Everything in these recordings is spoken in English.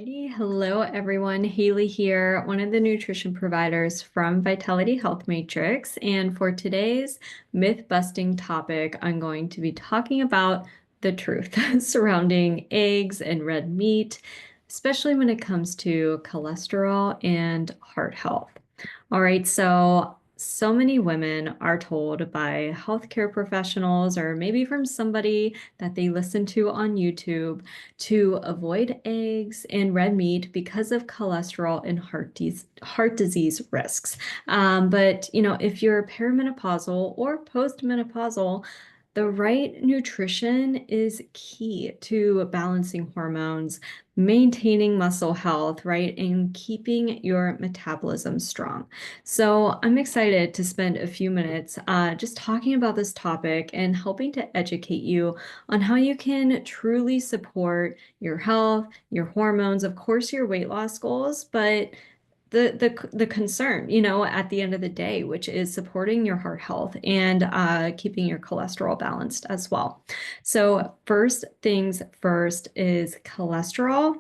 Alrighty, hello everyone. Haley here, one of the nutrition providers from Vitality Health Matrix. And for today's myth-busting topic, I'm going to be talking about the truth surrounding eggs and red meat, especially when it comes to cholesterol and heart health. All right, so many women are told by healthcare professionals or maybe from somebody that they listen to on YouTube to avoid eggs and red meat because of cholesterol and heart disease risks. But if you're perimenopausal or postmenopausal, the right nutrition is key to balancing hormones, maintaining muscle health, right, and keeping your metabolism strong. So I'm excited to spend a few minutes just talking about this topic and helping to educate you on how you can truly support your health, your hormones, of course, your weight loss goals, but the concern, at the end of the day, which is supporting your heart health and keeping your cholesterol balanced as well. So first things first is cholesterol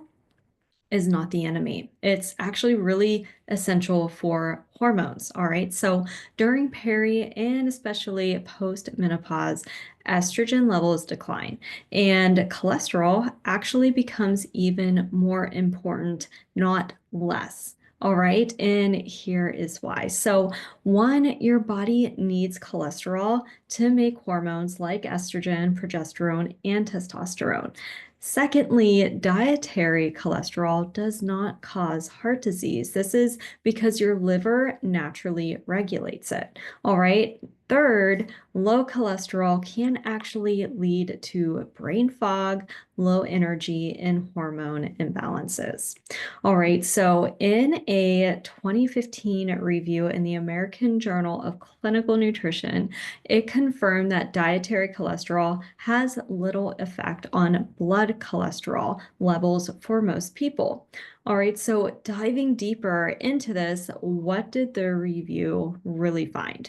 is not the enemy. It's actually really essential for hormones. All right. So during peri and especially post menopause, estrogen levels decline and cholesterol actually becomes even more important, not less. All right, and here is why. So, one, your body needs cholesterol to make hormones like estrogen, progesterone, and testosterone. Secondly, dietary cholesterol does not cause heart disease. This is because your liver naturally regulates it. All right. Third, low cholesterol can actually lead to brain fog, low energy, and hormone imbalances. All right, so in a 2015 review in the American Journal of Clinical Nutrition, it confirmed that dietary cholesterol has little effect on blood cholesterol levels for most people. All right, so diving deeper into this, what did the review really find?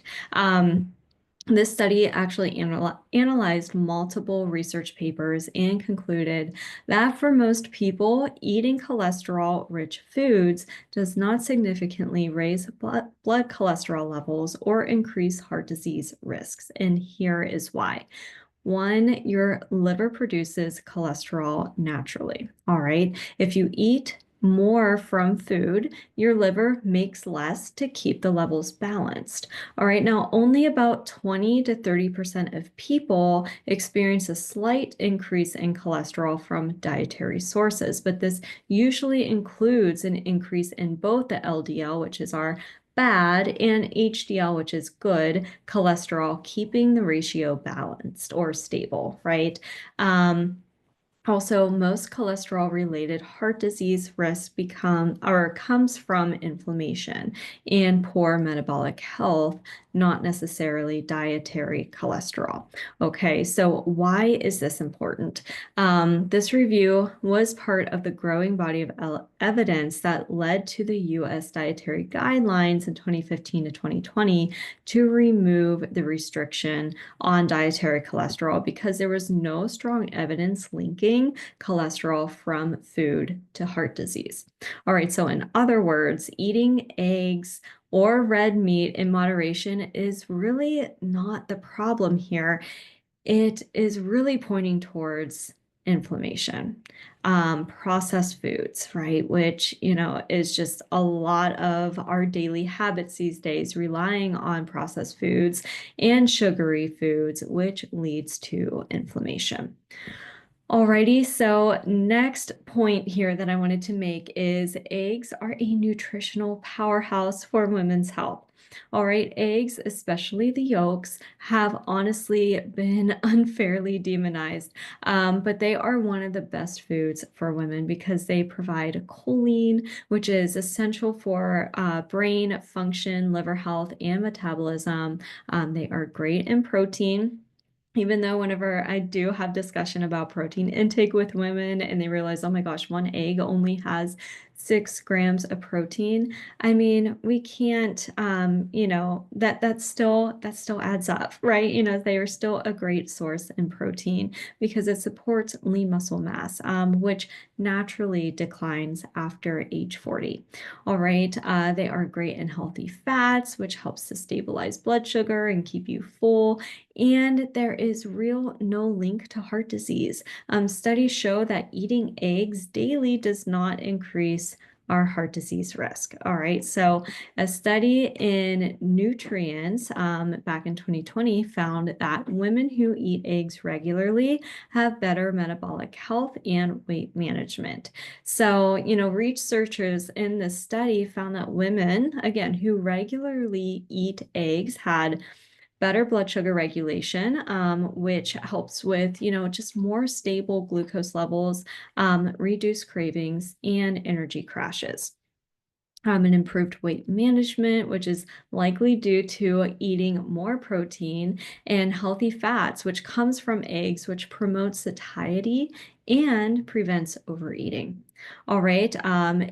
This study actually analyzed multiple research papers and concluded that for most people, eating cholesterol-rich foods does not significantly raise blood cholesterol levels or increase heart disease risks. And here is why. One, your liver produces cholesterol naturally. All right. If you eat more from food, your liver makes less to keep the levels balanced. All right. Now, only about 20 to 30% of people experience a slight increase in cholesterol from dietary sources, but this usually includes an increase in both the LDL, which is our bad, and HDL, which is good cholesterol, keeping the ratio balanced or stable, right? Also, most cholesterol-related heart disease risk comes from inflammation and poor metabolic health, not necessarily dietary cholesterol. Okay, so why is this important? This review was part of the growing body of evidence that led to the U.S. dietary guidelines in 2015 to 2020 to remove the restriction on dietary cholesterol because there was no strong evidence linking cholesterol from food to heart disease. All right, so in other words, eating eggs or red meat in moderation is really not the problem here. It is really pointing towards inflammation. Processed foods, right? Which, is just a lot of our daily habits these days, relying on processed foods and sugary foods, which leads to inflammation. Alrighty, so next point here that I wanted to make is eggs are a nutritional powerhouse for women's health. All right, eggs, especially the yolks, have honestly been unfairly demonized, but they are one of the best foods for women because they provide choline, which is essential for brain function, liver health, and metabolism. They are great in protein. Even though whenever I do have discussion about protein intake with women and they realize, oh my gosh, one egg only has 6 grams of protein. I mean, we can't, that still adds up, right? They are still a great source in protein because it supports lean muscle mass, which naturally declines after age 40. All right, they are great in healthy fats, which helps to stabilize blood sugar and keep you full. And there is no link to heart disease. Studies show that eating eggs daily does not increase our heart disease risk. All right, so a study in Nutrients back in 2020 found that women who eat eggs regularly have better metabolic health and weight management. So, researchers in this study found that women, again, who regularly eat eggs had better blood sugar regulation, which helps with, just more stable glucose levels, reduced cravings, and energy crashes. And improved weight management, which is likely due to eating more protein and healthy fats, which comes from eggs, which promotes satiety and prevents overeating. All right,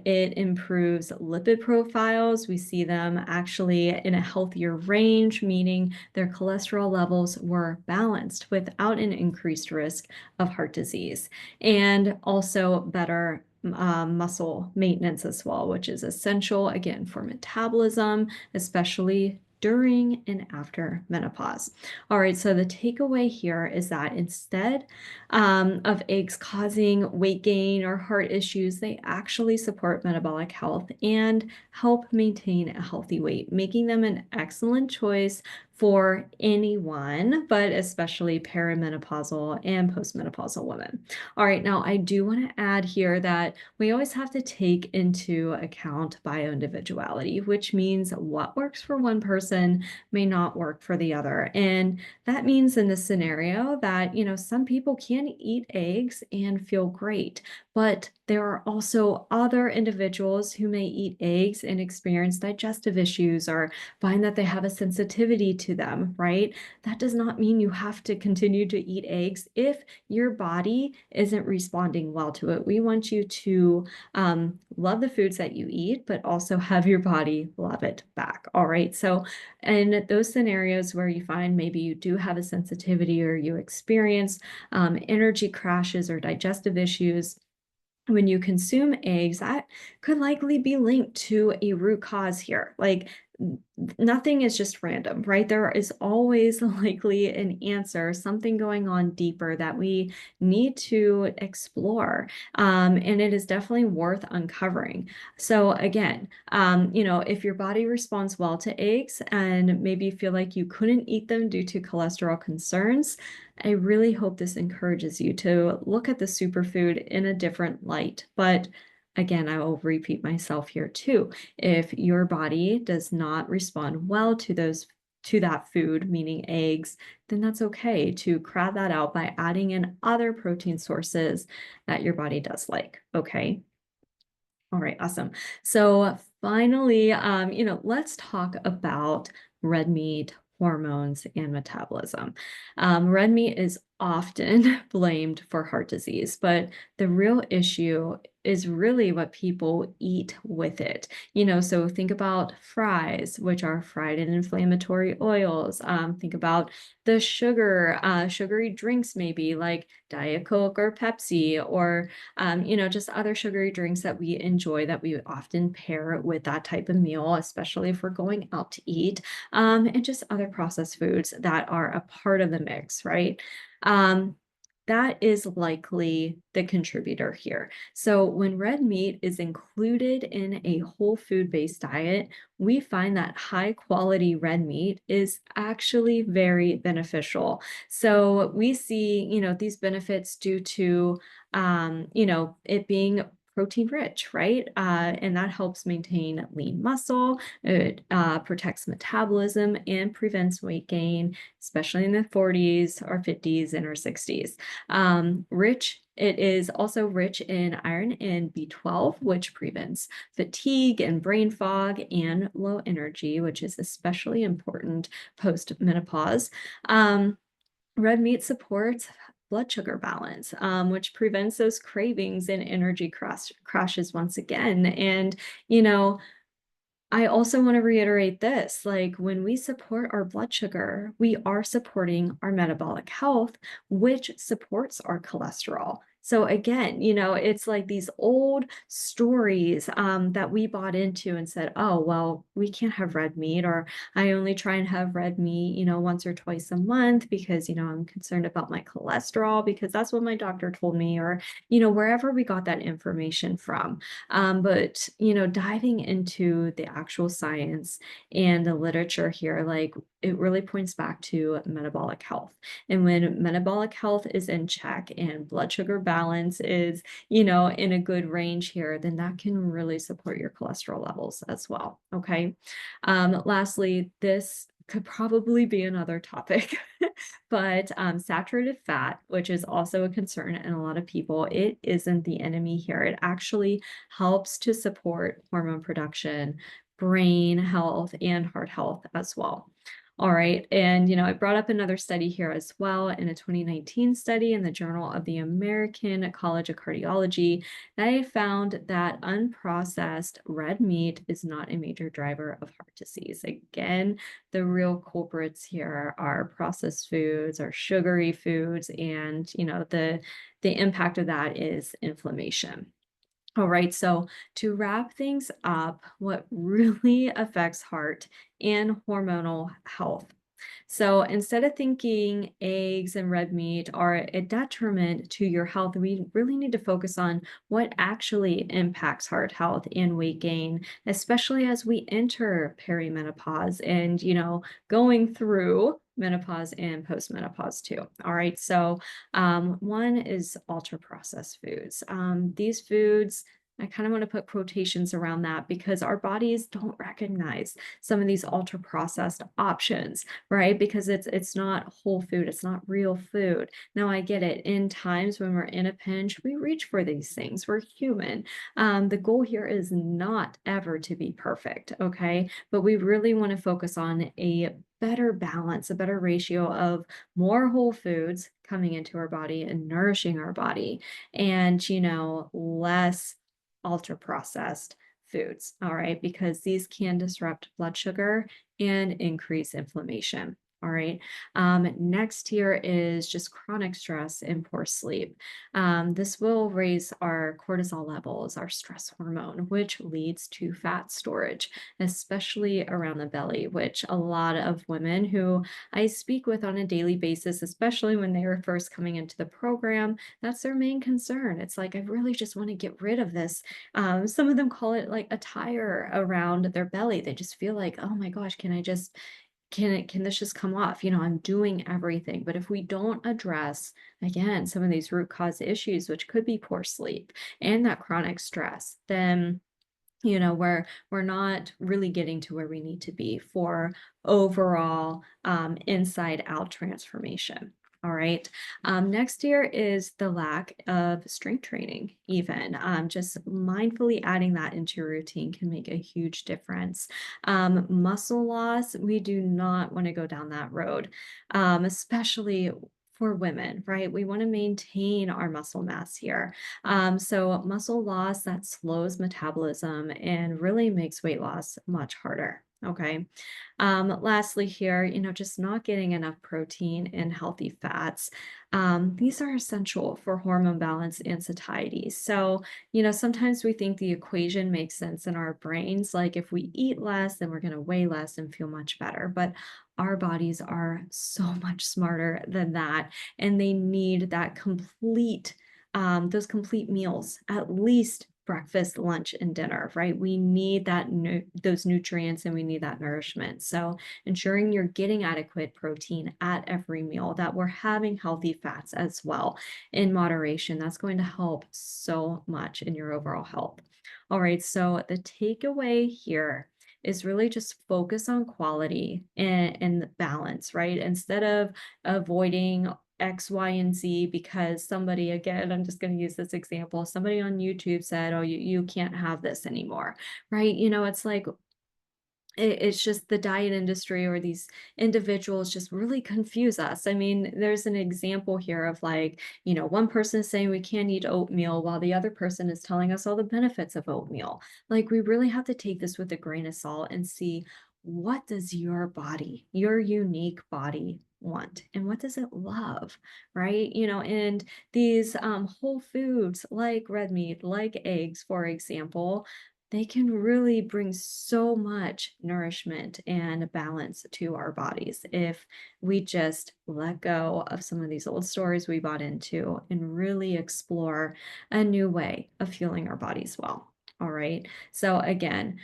it improves lipid profiles. We see them actually in a healthier range, meaning their cholesterol levels were balanced without an increased risk of heart disease, and also better muscle maintenance as well, which is essential, again, for metabolism, especially during and after menopause. All right, so the takeaway here is that instead of eggs causing weight gain or heart issues, they actually support metabolic health and help maintain a healthy weight, making them an excellent choice for anyone, but especially perimenopausal and postmenopausal women. All right, now I do want to add here that we always have to take into account bioindividuality, which means what works for one person may not work for the other. And that means in this scenario that, some people can eat eggs and feel great, but there are also other individuals who may eat eggs and experience digestive issues or find that they have a sensitivity to them, right? That does not mean you have to continue to eat eggs if your body isn't responding well to it. We want you to love the foods that you eat, but also have your body love it back. All right. So, in those scenarios where you find maybe you do have a sensitivity or you experience energy crashes or digestive issues, when you consume eggs, that could likely be linked to a root cause here. Like nothing is just random, right? There is always likely an answer, something going on deeper that we need to explore. And it is definitely worth uncovering. So again, if your body responds well to eggs and maybe you feel like you couldn't eat them due to cholesterol concerns, I really hope this encourages you to look at the superfood in a different light. But again, I will repeat myself here too. If your body does not respond well to that food, meaning eggs, then that's okay to crowd that out by adding in other protein sources that your body does like. Okay. All right, awesome. So finally, let's talk about red meat, hormones, and metabolism. Red meat is often blamed for heart disease, but the real issue is really what people eat with it. So think about fries, which are fried in inflammatory oils. Think about the sugary drinks, maybe like Diet Coke or Pepsi, or just other sugary drinks that we enjoy that we often pair with that type of meal, especially if we're going out to eat, and just other processed foods that are a part of the mix, right? That is likely the contributor here. So when red meat is included in a whole food-based diet, we find that high quality red meat is actually very beneficial. So we see, these benefits due to, it being protein rich, right? And that helps maintain lean muscle. It protects metabolism and prevents weight gain, especially in the 40s or 50s and or 60s. It is also rich in iron and B12, which prevents fatigue and brain fog and low energy, which is especially important post-menopause. Red meat supports blood sugar balance, which prevents those cravings and energy crashes once again. And, you know, I also want to reiterate this, like when we support our blood sugar, we are supporting our metabolic health, which supports our cholesterol. So again, it's like these old stories that we bought into and said, oh, well, we can't have red meat, or I only try and have red meat, once or twice a month because, I'm concerned about my cholesterol because that's what my doctor told me, or, wherever we got that information from. But diving into the actual science and the literature here, like it really points back to metabolic health. And when metabolic health is in check and blood sugar balance is, in a good range here, then that can really support your cholesterol levels as well. Okay. Lastly, this could probably be another topic, but saturated fat, which is also a concern in a lot of people, it isn't the enemy here. It actually helps to support hormone production, brain health, and heart health as well. All right. And, I brought up another study here as well in a 2019 study in the Journal of the American College of Cardiology. They found that unprocessed red meat is not a major driver of heart disease. Again, the real culprits here are processed foods or sugary foods, and, the impact of that is inflammation. All right, so to wrap things up, what really affects heart and hormonal health. So instead of thinking eggs and red meat are a detriment to your health, we really need to focus on what actually impacts heart health and weight gain, especially as we enter perimenopause and, going through menopause and postmenopause too. All right, so one is ultra processed foods. These foods, I kind of want to put quotations around that because our bodies don't recognize some of these ultra processed options, right? Because it's not whole food, it's not real food. Now I get it. In times when we're in a pinch, we reach for these things. We're human. The goal here is not ever to be perfect, okay? But we really want to focus on a better balance, a better ratio of more whole foods coming into our body and nourishing our body, and less ultra processed foods. All right, because these can disrupt blood sugar and increase inflammation. All right. Next here is just chronic stress and poor sleep. This will raise our cortisol levels, our stress hormone, which leads to fat storage, especially around the belly, which a lot of women who I speak with on a daily basis, especially when they were first coming into the program, that's their main concern. It's like, I really just want to get rid of this. Some of them call it like a tire around their belly. They just feel like, oh my gosh, can this just come off? I'm doing everything. But if we don't address, again, some of these root cause issues, which could be poor sleep and that chronic stress, then we're not really getting to where we need to be for overall inside out transformation. All right. Next here is the lack of strength training, even. Just mindfully adding that into your routine can make a huge difference. Muscle loss, we do not want to go down that road, especially for women, right? We want to maintain our muscle mass here. So muscle loss that slows metabolism and really makes weight loss much harder. Okay. Lastly here, just not getting enough protein and healthy fats. These are essential for hormone balance and satiety. So, sometimes we think the equation makes sense in our brains. Like if we eat less, then we're going to weigh less and feel much better. But our bodies are so much smarter than that. And they need that those complete meals, at least breakfast, lunch, and dinner, right? We need those nutrients and we need that nourishment. So ensuring you're getting adequate protein at every meal, that we're having healthy fats as well in moderation, that's going to help so much in your overall health. All right, so the takeaway here is really just focus on quality and the balance, right? Instead of avoiding X, Y, and Z because somebody, again, I'm just going to use this example. Somebody on YouTube said, oh, you can't have this anymore, right? It's like, It's just the diet industry or these individuals just really confuse us. I mean, there's an example here of like, one person is saying we can't eat oatmeal while the other person is telling us all the benefits of oatmeal. Like, we really have to take this with a grain of salt and see, what does your body, your unique body want, and what does it love, right? And these whole foods like red meat, like eggs, for example, they can really bring so much nourishment and balance to our bodies if we just let go of some of these old stories we bought into and really explore a new way of fueling our bodies well. All right. So again,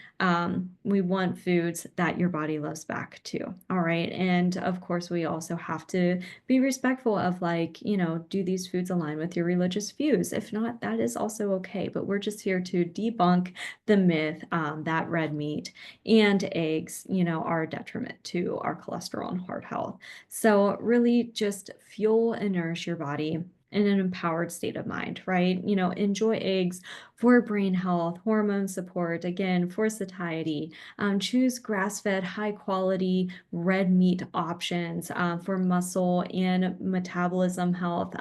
we want foods that your body loves back too. All right. And of course, we also have to be respectful of, like, do these foods align with your religious views? If not, that is also okay. But we're just here to debunk the myth that red meat and eggs, are a detriment to our cholesterol and heart health. So really just fuel and nourish your body in an empowered state of mind, right? Enjoy eggs for brain health, hormone support, again, for satiety. Choose grass-fed, high-quality red meat options for muscle and metabolism health.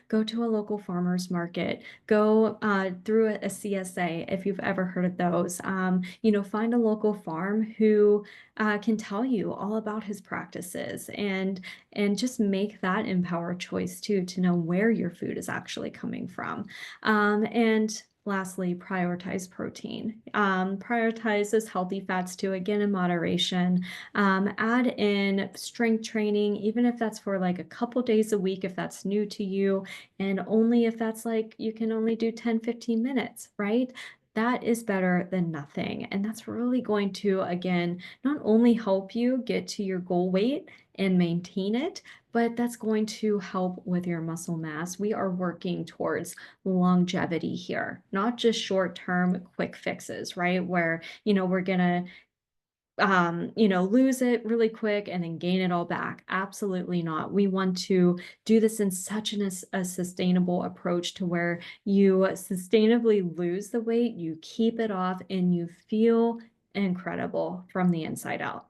Go to a local farmer's market, go through a CSA if you've ever heard of those. Find a local farm who can tell you all about his practices, and just make that empowered choice too, to know where your food is actually coming from. And lastly, prioritize protein. Prioritize those healthy fats too, again, in moderation. Add in strength training, even if that's for like a couple days a week, if that's new to you, and only if that's like you can only do 10-15 minutes, right? That is better than nothing. And that's really going to, again, not only help you get to your goal weight and maintain it, but that's going to help with your muscle mass. We are working towards longevity here, not just short-term quick fixes, right? Where, we're gonna lose it really quick and then gain it all back. Absolutely not. We want to do this in such a sustainable approach to where you sustainably lose the weight, you keep it off, and you feel incredible from the inside out.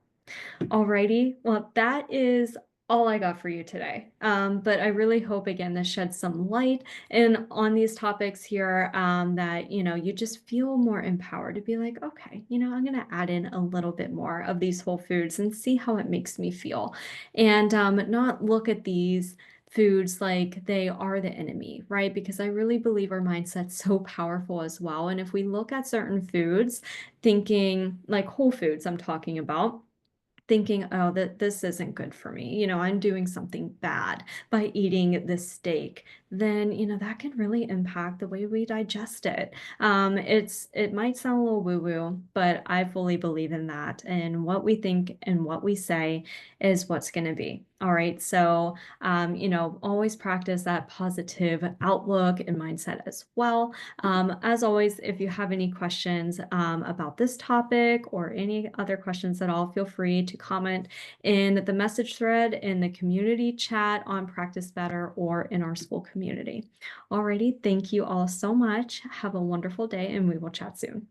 Alrighty, well, that is all I got for you today. But I really hope, again, this sheds some light and on these topics here, that you just feel more empowered to be like, okay, I'm gonna add in a little bit more of these whole foods and see how it makes me feel, and not look at these foods like they are the enemy, right? Because I really believe our mindset's so powerful as well. And if we look at certain foods, thinking like whole foods, I'm talking about, thinking, "Oh, that this isn't good for me. I'm doing something bad by eating this steak," then, that can really impact the way we digest it. It might sound a little woo-woo, but I fully believe in that. And what we think and what we say is what's going to be. All right. So, always practice that positive outlook and mindset as well. As always, if you have any questions about this topic or any other questions at all, feel free to comment in the message thread, in the community chat on Practice Better, or in our school community. Alrighty, thank you all so much. Have a wonderful day, and we will chat soon.